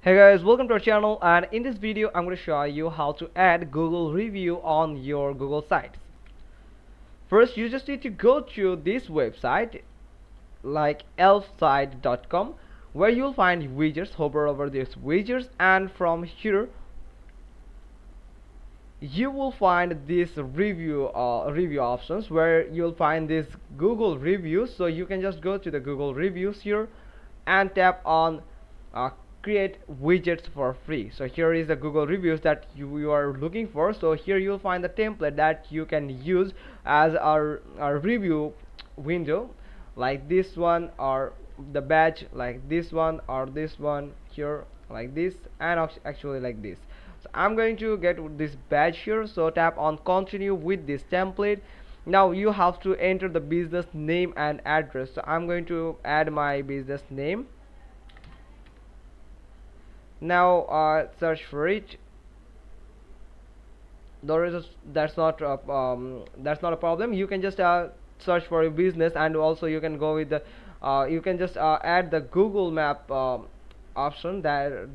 Hey guys, welcome to our channel, and in this video I'm going to show you how to add Google review on your Google sites. First, you just need to go to this website like elfsite.com, where you'll find widgets. Hover over these widgets, and from here you will find this review options, where you'll find this Google reviews. So you can just go to the Google reviews here and tap on uh, create widgets for free. So here is the Google reviews that you are looking for. So here you'll find the template that you can use as our review window, like this one, or the badge like this one, or this one here like this, and actually like this. So I'm going to get this badge here, so tap on continue with this template. Now you have to enter the business name and address. So I'm going to add my business name. Now search for it. That's not a problem. You can just search for your business, and also you can go with the you can just add the Google Map option that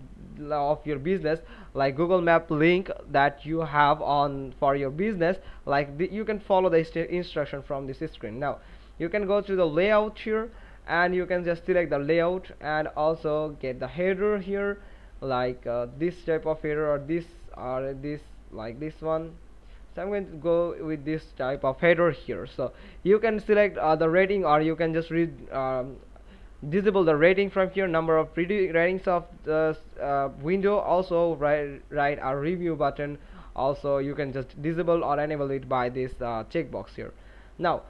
of your business, like Google Map link that you have on for your business. Like you can follow the instruction from this screen. Now you can go to the layout here, and you can just select the layout and also get the header here, like this type of header, or this, like this one. So I'm going to go with this type of header here. So you can select the rating, or you can just read disable the rating from here, number of ratings of the window. Also write a review button. Also you can just disable or enable it by this checkbox here. Now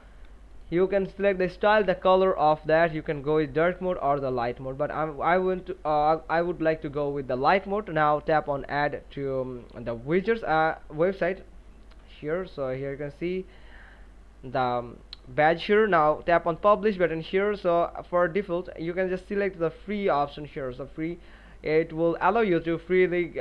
you can select the style, the color of that. You can go with dark mode or the light mode, but I would like to go with the light mode. Now tap on add to the widgets website here. So here you can see the badge here. Now tap on publish button here. So for default you can just select the free option here. So free, it will allow you to freely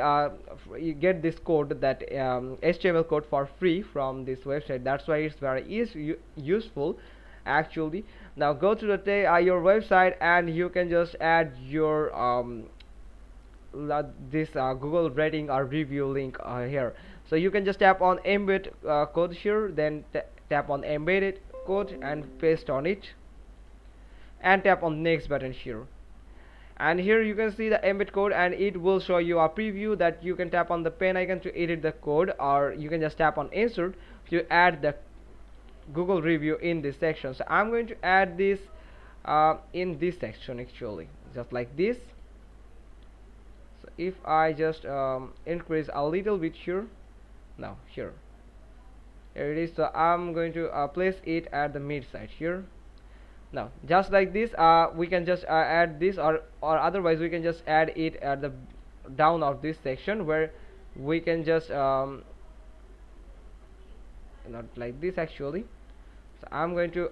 you get this code, that HTML code, for free from this website. That's why it's very useful actually. Now go to the your website, and you can just add your this Google rating or review link here. So you can just tap on embed code here, then tap on embedded code and paste on it, and tap on next button here. And here you can see the embed code, and it will show you a preview that you can tap on the pen icon to edit the code, or you can just tap on insert to add the Google review in this section. So I'm going to add this in this section actually, just like this. So if I just increase a little bit here, now here it is. So I'm going to place it at the mid side here. Now just like this, we can just add this, or otherwise we can just add it at the down of this section, where we can just not like this actually. So I'm going to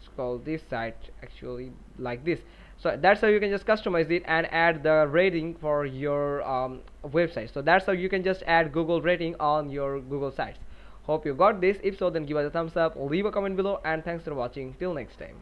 scroll this side actually like this. So that's how you can just customize it and add the rating for your website. So that's how you can just add Google rating on your Google sites. Hope you got this. If so, then give us a thumbs up, leave a comment below, and thanks for watching. Till next time.